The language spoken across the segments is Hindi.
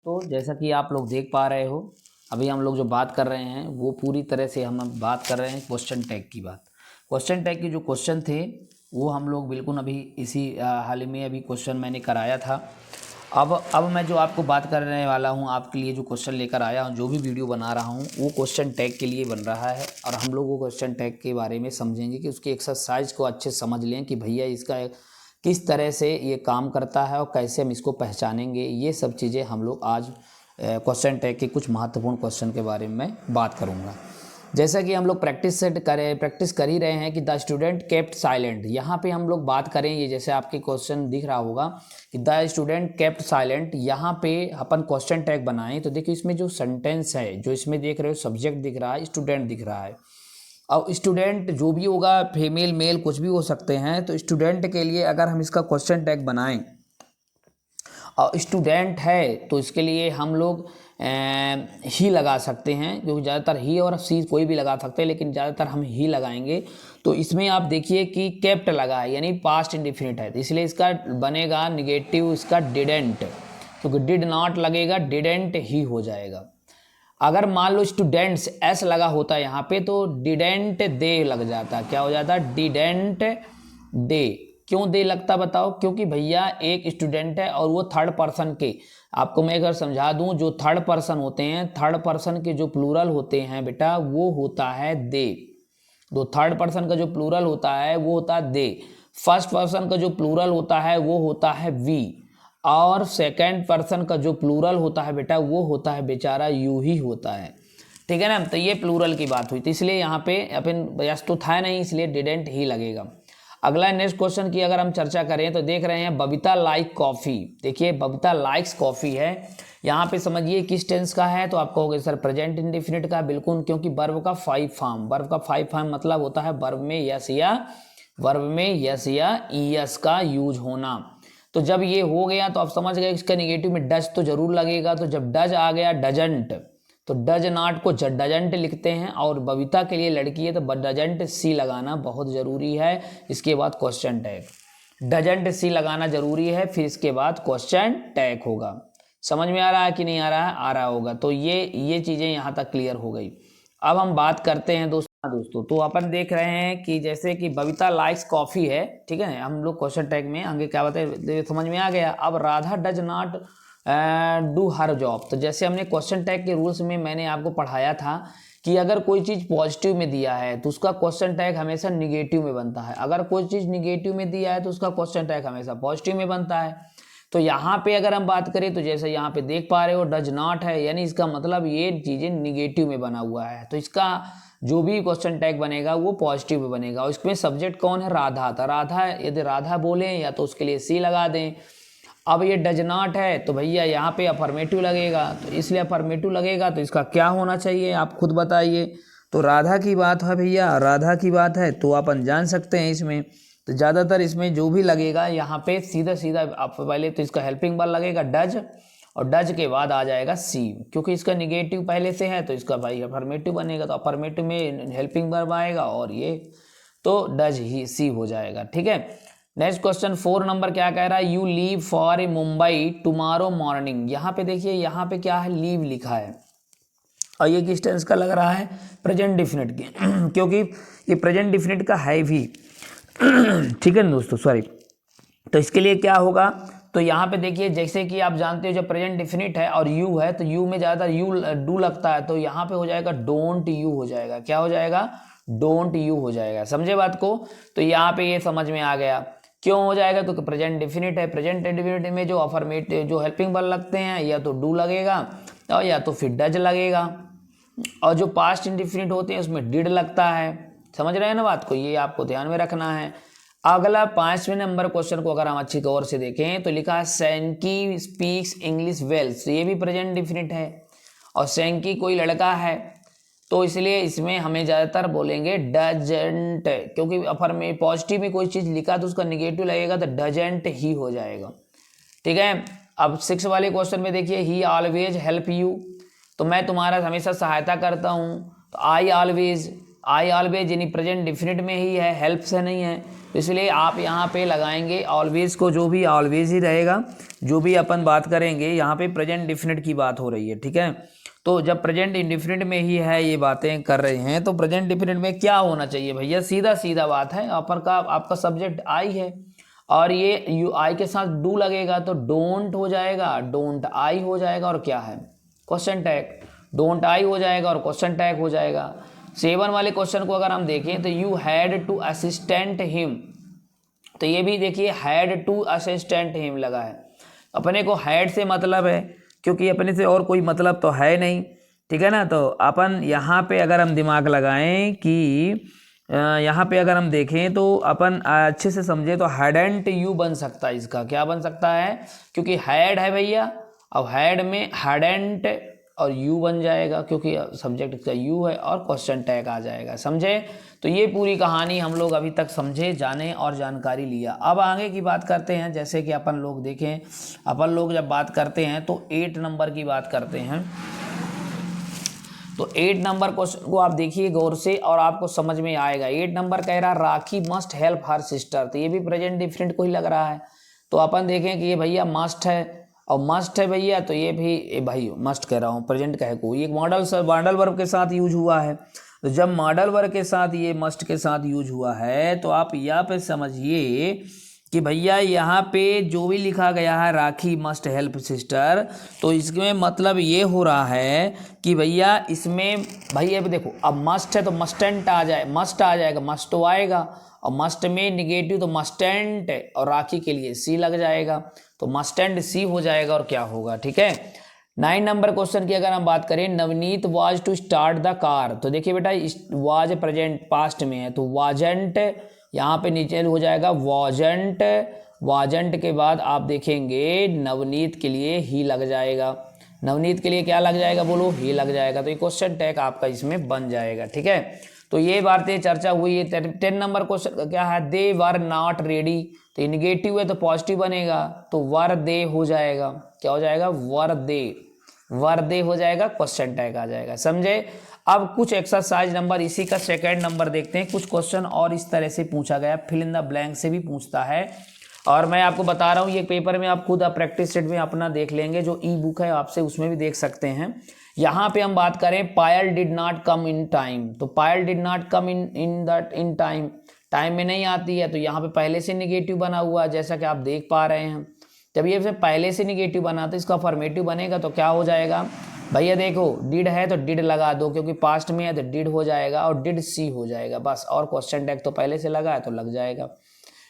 तो जैसा कि आप लोग देख पा रहे हो, अभी हम लोग जो बात कर रहे हैं वो पूरी तरह से हम बात कर रहे हैं क्वेश्चन टैग की बात। क्वेश्चन टैग के जो क्वेश्चन थे वो हम लोग बिल्कुल अभी इसी हाल ही में अभी क्वेश्चन मैंने कराया था। अब मैं जो आपको बात करने वाला हूँ, आपके लिए जो क्वेश्चन लेकर आया हूँ, जो भी वीडियो बना रहा हूँ वो क्वेश्चन टैग के लिए बन रहा है। और हम लोग वो क्वेश्चन टैग के बारे में समझेंगे कि उसकी एक्सरसाइज को अच्छे समझ लें कि भैया इसका किस तरह से ये काम करता है और कैसे हम इसको पहचानेंगे। ये सब चीज़ें हम लोग आज क्वेश्चन टैग के कुछ महत्वपूर्ण क्वेश्चन के बारे में बात करूँगा। जैसा कि हम लोग प्रैक्टिस कर ही रहे हैं कि द स्टूडेंट केप्ट साइलेंट। यहाँ पे हम लोग बात करें, ये जैसे आपके क्वेश्चन दिख रहा होगा कि द स्टूडेंट केप्ट साइलेंट, यहाँ पे अपन क्वेश्चन टैग बनाएं तो देखिए इसमें जो सेंटेंस है, जो इसमें देख रहे हो सब्जेक्ट दिख रहा है, स्टूडेंट दिख रहा है। अब स्टूडेंट जो भी होगा, फीमेल मेल कुछ भी हो सकते हैं, तो स्टूडेंट के लिए अगर हम इसका क्वेश्चन टैग बनाएं और स्टूडेंट है तो इसके लिए हम लोग ही लगा सकते हैं, क्योंकि ज़्यादातर ही और सी कोई भी लगा सकते हैं, लेकिन ज़्यादातर हम ही लगाएंगे। तो इसमें आप देखिए कि केप्ट लगा है यानी पास्ट इंडिफिनिट है, तो इसलिए इसका बनेगा निगेटिव इसका डिडेंट, क्योंकि डिड नॉट लगेगा, डिडेंट ही हो जाएगा। अगर मान लो स्टूडेंट्स एस लगा होता है यहाँ पे तो डिडेंट दे लग जाता, क्या हो जाता, डिडेंट दे। क्यों दे लगता बताओ? क्योंकि भैया एक स्टूडेंट है और वो थर्ड पर्सन के, आपको मैं अगर समझा दूं, जो थर्ड पर्सन होते हैं, थर्ड पर्सन के जो प्लूरल होते हैं बेटा वो होता है दे। तो थर्ड पर्सन का जो प्लूरल होता है वो होता है दे, फर्स्ट पर्सन का जो प्लूरल होता है वो होता है वी, और सेकंड पर्सन का जो प्लूरल होता है बेटा वो होता है बेचारा यू ही होता है। ठीक है ना? तो ये प्लूरल की बात हुई, तो इसलिए यहाँ पे अपन यस तो था नहीं, इसलिए डिडेंट ही लगेगा। अगला नेक्स्ट क्वेश्चन की अगर हम चर्चा करें तो देख रहे हैं बबीता लाइक कॉफ़ी। देखिए बबीता लाइक्स कॉफ़ी है, यहाँ पे समझिए किस टेंस का है, तो आप कहोगे सर प्रेजेंट इंडेफिनिट का। बिल्कुल, क्योंकि वर्ब का 5 फॉर्म, वर्ब का 5 फॉर्म मतलब होता है वर्ब में यस या ईएस का यूज होना। तो जब ये हो गया तो आप समझ गए इसका निगेटिव में डज तो जरूर लगेगा। तो जब डज आ गया, डजंट, तो डज नॉट को डजंट लिखते हैं, और बबीता के लिए लड़की है तो डजंट सी लगाना बहुत ज़रूरी है। इसके बाद क्वेश्चन टैग, डजंट सी लगाना जरूरी है, फिर इसके बाद क्वेश्चन टैग होगा। समझ में आ रहा है कि नहीं आ रहा है? आ रहा होगा। तो ये चीज़ें यहाँ तक क्लियर हो गई। अब हम बात करते हैं दोस्तों, तो अपन देख रहे हैं कि जैसे कि बबीता लाइक्स कॉफ़ी है, ठीक है, हम लोग क्वेश्चन टैग में आगे क्या बताए समझ में आ गया। अब Radha does not do her job, तो जैसे हमने क्वेश्चन टैग के रूल्स में मैंने आपको पढ़ाया था कि अगर कोई चीज़ पॉजिटिव में दिया है तो उसका क्वेश्चन टैग हमेशा निगेटिव में बनता है, अगर कोई चीज़ निगेटिव में दिया है तो उसका क्वेश्चन टैग हमेशा पॉजिटिव में बनता है। तो यहाँ पे अगर हम बात करें तो जैसे यहाँ पे देख पा रहे हो डज नॉट है, यानी इसका मतलब ये चीज़ें निगेटिव में बना हुआ है, तो इसका जो भी क्वेश्चन टैग बनेगा वो पॉजिटिव में बनेगा। और इसमें सब्जेक्ट कौन है? राधा। तो राधा, यदि राधा बोले या तो उसके लिए सी लगा दें। अब ये डज नॉट है तो भैया यहाँ पे अफर्मेटिव लगेगा, तो इसलिए अफर्मेटिव लगेगा तो इसका क्या होना चाहिए आप खुद बताइए। तो राधा की बात है भैया, राधा की बात है तो अपन जान सकते हैं इसमें। तो ज़्यादातर इसमें जो भी लगेगा यहाँ पे सीधा सीधा आप पहले तो इसका हेल्पिंग वर्ब लगेगा डज, और डज के बाद आ जाएगा सी, क्योंकि इसका निगेटिव पहले से है तो इसका भाई अफर्मेटिव बनेगा, तो अफर्मेटिव में हेल्पिंग वर्ब आएगा और ये तो डज ही सी हो जाएगा। ठीक है, नेक्स्ट क्वेश्चन 4 नंबर क्या कह रहा है? You leave for Mumbai tomorrow morning. यहाँ पे देखिए, यहाँ पे क्या है, लीव लिखा है, और ये किस टेंस का लग रहा है? प्रेजेंट डिफिनिट की क्योंकि ये प्रेजेंट डिफिनिट का है भी ठीक है ना दोस्तों, सॉरी। तो इसके लिए क्या होगा, तो यहाँ पे देखिए जैसे कि आप जानते हो जब प्रेजेंट डिफिनिट है और यू है तो यू में ज़्यादातर यू डू लगता है, तो यहाँ पे हो जाएगा डोंट यू हो जाएगा। क्या हो जाएगा? डोंट यू हो जाएगा। समझे बात को? तो यहाँ पे ये समझ में आ गया क्यों हो जाएगा, क्योंकि प्रेजेंट डिफिनिट है। प्रेजेंट डिफिनिट में जो अफर्मेटिव जो हेल्पिंग वर्ब लगते हैं या तो डू लगेगा और या तो फिर डज लगेगा, और जो पास्ट इंडिफिनिट होते हैं उसमें डिड लगता है। समझ रहे हैं ना बात को? ये आपको ध्यान में रखना है। अगला 5वें नंबर क्वेश्चन को अगर हम अच्छी गौर से देखें तो लिखा है सैंकी स्पीक्स इंग्लिश वेल, तो ये भी प्रेजेंट डिफिनिट है, और सैंकी कोई लड़का है, तो इसलिए इसमें हमें ज़्यादातर बोलेंगे डजेंट, क्योंकि अफर में पॉजिटिव में कोई चीज़ लिखा तो उसका निगेटिव लगेगा तो डजेंट ही हो जाएगा। ठीक है, अब 6 वाले क्वेश्चन में देखिए ही ऑलवेज हेल्प यू, तो मैं तुम्हारा हमेशा सहायता करता हूँ, तो आई ऑलवेज, आई ऑलवेज यानी प्रेजेंट डिफिनिट में ही है, हेल्प से नहीं है, तो इसलिए आप यहाँ पे लगाएंगे ऑलवेज को, जो भी ऑलवेज ही रहेगा। जो भी अपन बात करेंगे यहाँ पे प्रेजेंट डिफिनिट की बात हो रही है, ठीक है। तो जब प्रेजेंट इंडिफिनिट में ही है ये बातें कर रहे हैं, तो प्रेजेंट डिफिनिट में क्या होना चाहिए भैया, सीधा सीधा बात है, अपन का आपका सब्जेक्ट आई है और ये यू आई के साथ डू लगेगा तो डोंट हो जाएगा, डोंट आई हो जाएगा और क्या है, क्वेश्चन टैग, डोंट आई हो जाएगा और क्वेश्चन टैग हो जाएगा। 7 वाले क्वेश्चन को अगर हम देखें तो you had to assistant him, तो ये भी देखिए हैड टू असिस्टेंट हिम लगा है। अपने को हैड से मतलब है क्योंकि अपने से और कोई मतलब तो है नहीं, ठीक है ना। तो अपन यहाँ पे अगर हम दिमाग लगाएं कि यहाँ पे अगर हम देखें तो अपन अच्छे से समझे तो हैडेंट यू बन सकता है, इसका क्या बन सकता है, क्योंकि हैड है भैया, अब हैड में हैडेंट और यू बन जाएगा क्योंकि सब्जेक्ट इसका यू है और क्वेश्चन टैग आ जाएगा, समझे। तो ये पूरी कहानी हम लोग अभी तक समझे, जाने और जानकारी लिया। अब आगे की बात करते हैं, जैसे कि अपन लोग देखें, अपन लोग जब बात करते हैं तो 8 नंबर की बात करते हैं। तो 8 नंबर क्वेश्चन को आप देखिए गौर से और आपको समझ में आएगा। 8 नंबर कह रहा राखी मस्ट हेल्प हर सिस्टर, तो ये भी प्रेजेंट डिफरेंट को ही लग रहा है। तो अपन देखें कि ये भैया मस्ट है और मस्ट है भैया, तो ये भी भाई मस्ट कह रहा हूँ, प्रेजेंट कहे को, ये मॉडल वर्ब के साथ यूज हुआ है। तो जब मॉडल वर्ब के साथ ये मस्ट के साथ यूज हुआ है तो आप यहाँ पे समझिए कि भैया यहाँ पे जो भी लिखा गया है राखी मस्ट हेल्प सिस्टर, तो इसमें मतलब ये हो रहा है कि भैया इसमें भैया अभी देखो, अब मस्ट है तो मस्टेंट आ जाए, मस्ट आ जाएगा, मस्ट तो आएगा, और मस्ट में निगेटिव तो मस्टेंट और राखी के लिए सी लग जाएगा, तो मस्टेंट सी हो जाएगा और क्या होगा, ठीक है। 9 नंबर क्वेश्चन की अगर हम बात करें, Navneet was to start the car, तो देखिए बेटा वाज प्रेजेंट पास्ट में है तो वाजंट यहाँ पे नीचे हो जाएगा वाजंट, वाजंट के बाद आप देखेंगे नवनीत के लिए ही लग जाएगा, नवनीत के लिए क्या लग जाएगा बोलो, ही लग जाएगा, तो ये क्वेश्चन टैग आपका इसमें बन जाएगा, ठीक है। तो ये बातें चर्चा हुई है। 10 नंबर क्वेश्चन क्या है, दे वर नॉट रेडी, तो नेगेटिव है तो पॉजिटिव बनेगा, तो वर दे हो जाएगा, क्या हो जाएगा, वर दे हो जाएगा, क्वेश्चन टैग आ जाएगा, समझे। अब कुछ एक्सरसाइज नंबर इसी का सेकंड नंबर देखते हैं। कुछ क्वेश्चन और इस तरह से पूछा गया, फिल इन द ब्लैंक से भी पूछता है, और मैं आपको बता रहा हूँ ये पेपर में आप खुद प्रैक्टिस सेट में अपना देख लेंगे, जो ई बुक है आपसे उसमें भी देख सकते हैं। यहाँ पे हम बात करें Payal did not come in time, तो Payal did not come in time में नहीं आती है, तो यहाँ पे पहले से निगेटिव बना हुआ है, जैसा कि आप देख पा रहे हैं। जब ये पहले से निगेटिव बना तो इसका फॉर्मेटिव बनेगा, तो क्या हो जाएगा भैया, देखो डिड है तो डिड लगा दो, क्योंकि पास्ट में है तो डिड हो जाएगा और डिड सी हो जाएगा बस, और क्वेश्चन टैग तो पहले से लगा है तो लग जाएगा।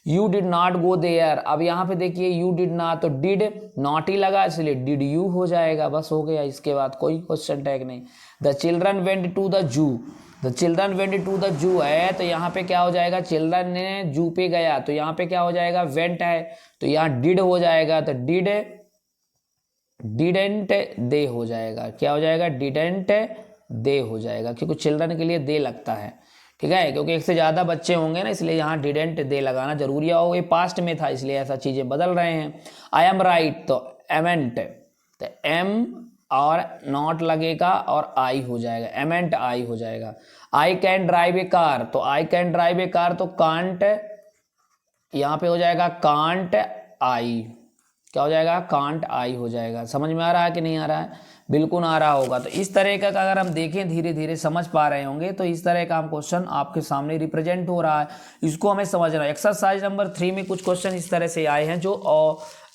You did not go there, अब यहाँ पे देखिए यू डिड नॉट, तो डिड नॉट ही लगा इसलिए डिड यू हो जाएगा, बस हो गया, इसके बाद कोई क्वेश्चन टैग नहीं। The children went to the zoo, the children went to the zoo है तो यहाँ पे क्या हो जाएगा, चिल्ड्रन ने जू पे गया, तो यहाँ पे क्या हो जाएगा, वेंट है तो यहाँ डिड हो जाएगा, तो डिडेंट दे हो जाएगा, क्या हो जाएगा, डिडेंट दे हो जाएगा, क्योंकि चिल्ड्रन के लिए दे लगता है, ठीक है, क्योंकि एक से ज़्यादा बच्चे होंगे ना, इसलिए यहाँ डिडेंट दे लगाना जरूरी है, और ये पास्ट में था इसलिए ऐसा चीज़ें बदल रहे हैं। आई एम राइट तो एमेंट, तो एम और नॉट लगेगा और आई हो जाएगा, एमेंट आई हो जाएगा। I can drive a car, तो I can drive a car तो कांट यहाँ पे हो जाएगा कांट आई, क्या हो जाएगा, कांट आई हो जाएगा। समझ में आ रहा है कि नहीं आ रहा है, बिल्कुल आ रहा होगा। तो इस तरह का अगर हम देखें, धीरे धीरे समझ पा रहे होंगे, तो इस तरह का हम क्वेश्चन आपके सामने रिप्रेजेंट हो रहा है, इसको हमें समझना है। एक्सरसाइज नंबर 3 में कुछ क्वेश्चन इस तरह से आए हैं जो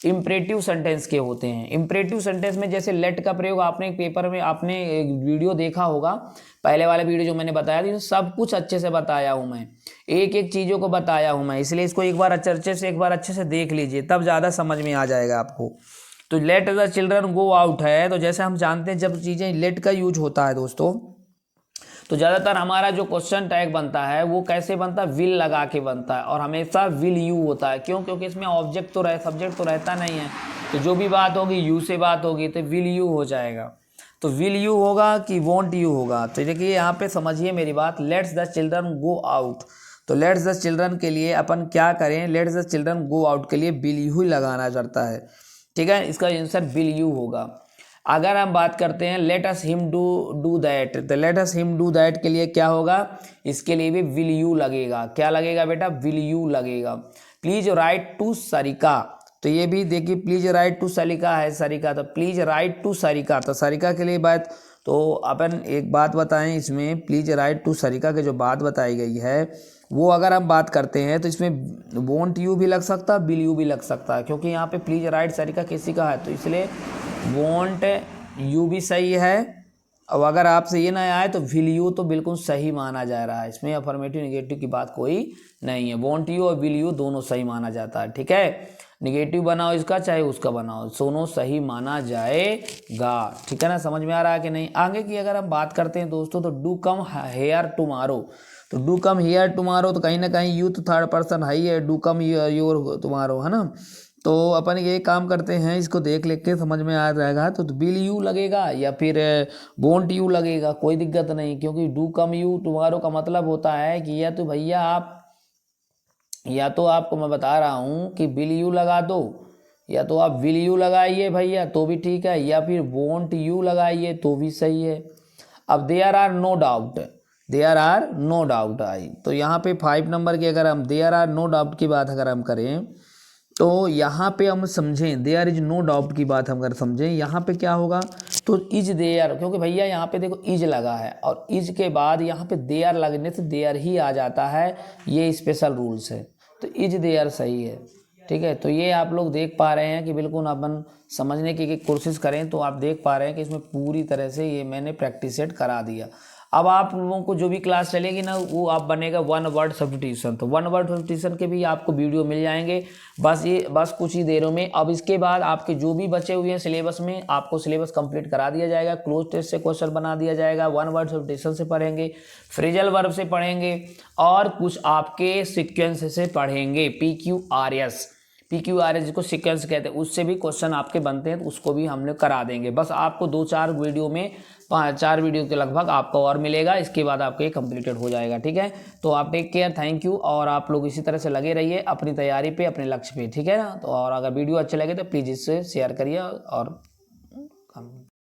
इम्परेटिव सेंटेंस के होते हैं। इम्परेटिव सेंटेंस में जैसे लेट का प्रयोग आपने एक पेपर में आपने एक वीडियो देखा होगा, पहले वाले वीडियो जो मैंने बताया थी, तो सब कुछ अच्छे से बताया हूँ मैं, एक एक चीज़ों को बताया हूँ मैं, इसलिए इसको एक बार अच्छे से देख लीजिए, तब ज़्यादा समझ में आ जाएगा आपको। तो let the children go out है, तो जैसे हम जानते हैं जब चीज़ें लेट का यूज होता है दोस्तों, तो ज़्यादातर हमारा जो क्वेश्चन टैग बनता है वो कैसे बनता है, विल लगा के बनता है, और हमेशा विल यू होता है। क्यों, क्योंकि इसमें ऑब्जेक्ट तो सब्जेक्ट तो रहता नहीं है, तो जो भी बात होगी यू से बात होगी, तो विल यू हो जाएगा। तो विल यू होगा कि वॉन्ट यू होगा, तो देखिए यहाँ पे समझिए मेरी बात, let's the children go out, तो लेट्स द चिल्ड्रन के लिए अपन क्या करें, let's the children go out के लिए विल यू ही लगाना पड़ता है, ठीक है, इसका आंसर विल यू होगा। अगर हम बात करते हैं let us him do that, तो let us him do that के लिए क्या होगा, इसके लिए भी विल यू लगेगा। क्या लगेगा बेटा, विल यू लगेगा। प्लीज राइट टू सरिका, तो ये भी देखिए प्लीज राइट टू सरिका है, सरिका, तो प्लीज राइट टू सरिका, तो सरिका के लिए बात, तो अपन एक बात बताएं इसमें, प्लीज राइट टू सरिका की जो बात बताई गई है वो अगर हम बात करते हैं तो इसमें वॉन्ट यू भी लग सकता है, विल यू भी लग सकता है, क्योंकि यहाँ पे प्लीज राइट सरिका किसी का है, तो इसलिए वॉन्ट यू भी सही है। अब अगर आपसे ये ना आए तो विल यू तो बिल्कुल सही माना जा रहा है, इसमें अफर्मेटिव निगेटिव की बात कोई नहीं है। वॉन्ट यू और विल यू दोनों सही माना जाता है, ठीक है। निगेटिव बनाओ इसका चाहे उसका बनाओ, दोनों सही माना जाएगा, ठीक है ना। समझ में आ रहा है कि नहीं। आगे की अगर हम बात करते हैं दोस्तों, तो डू कम हेयर टुमारो, तो डू कम हियर टुमारो, तो कहीं ना कहीं यू तो थर्ड पर्सन हाई है, डू कम योर टुमारो, है ना। तो अपन ये काम करते हैं, इसको देख लेख के समझ में आ जाएगा, तो विल यू लगेगा या फिर वोंट यू लगेगा, कोई दिक्कत नहीं, क्योंकि डू कम यू टुमारो का मतलब होता है कि या तो भैया आप, या तो आपको मैं बता रहा हूँ कि विल यू लगा दो, या तो आप विल यू लगाइए भैया तो भी ठीक है, या फिर वोंट यू लगाइए तो भी सही है। अब there are no doubt, there are no doubt आई, तो यहाँ पे 5 नंबर की अगर हम देयर आर नो डाउट की बात अगर हम करें, तो यहाँ पे हम समझें देयर इज नो डाउट की बात हम अगर समझें, यहाँ पे क्या होगा, तो इज देयर, क्योंकि भैया यहाँ पे देखो इज लगा है और इज के बाद यहाँ पे देयर लगने से देयर ही आ जाता है, ये स्पेशल रूल्स है, तो इज देयर सही है, ठीक है। तो ये आप लोग देख पा रहे हैं कि बिल्कुल अपन समझने की कोशिश करें तो आप देख पा रहे हैं कि इसमें पूरी तरह से ये मैंने प्रैक्टिस सेट करा दिया। अब आप लोगों को जो भी क्लास चलेगी ना वो आप बनेगा 1 वर्ड सब्स्टिट्यूशन, तो 1 वर्ड सब्स्टिट्यूशन के भी आपको वीडियो मिल जाएंगे बस कुछ ही देरों में। अब इसके बाद आपके जो भी बचे हुए हैं सिलेबस में, आपको सिलेबस कंप्लीट करा दिया जाएगा, क्लोज टेस्ट से क्वेश्चन बना दिया जाएगा, 1 वर्ड सब्स्टिट्यूशन से पढ़ेंगे, फ्रेजल वर्ब से पढ़ेंगे और कुछ आपके सीक्वेंस से पढ़ेंगे, PQRS जिसको सीक्वेंस कहते हैं, उससे भी क्वेश्चन आपके बनते हैं, तो उसको भी हम लोग करा देंगे। बस आपको 2-4 वीडियो में 4 वीडियो के लगभग आपको और मिलेगा, इसके बाद आपका ये कंप्लीटेड हो जाएगा, ठीक है। तो आप टेक केयर, थैंक यू, और आप लोग इसी तरह से लगे रहिए अपनी तैयारी पे, अपने लक्ष्य पे, ठीक है ना। तो और अगर वीडियो अच्छे लगे तो प्लीज़ इससे शेयर करिए और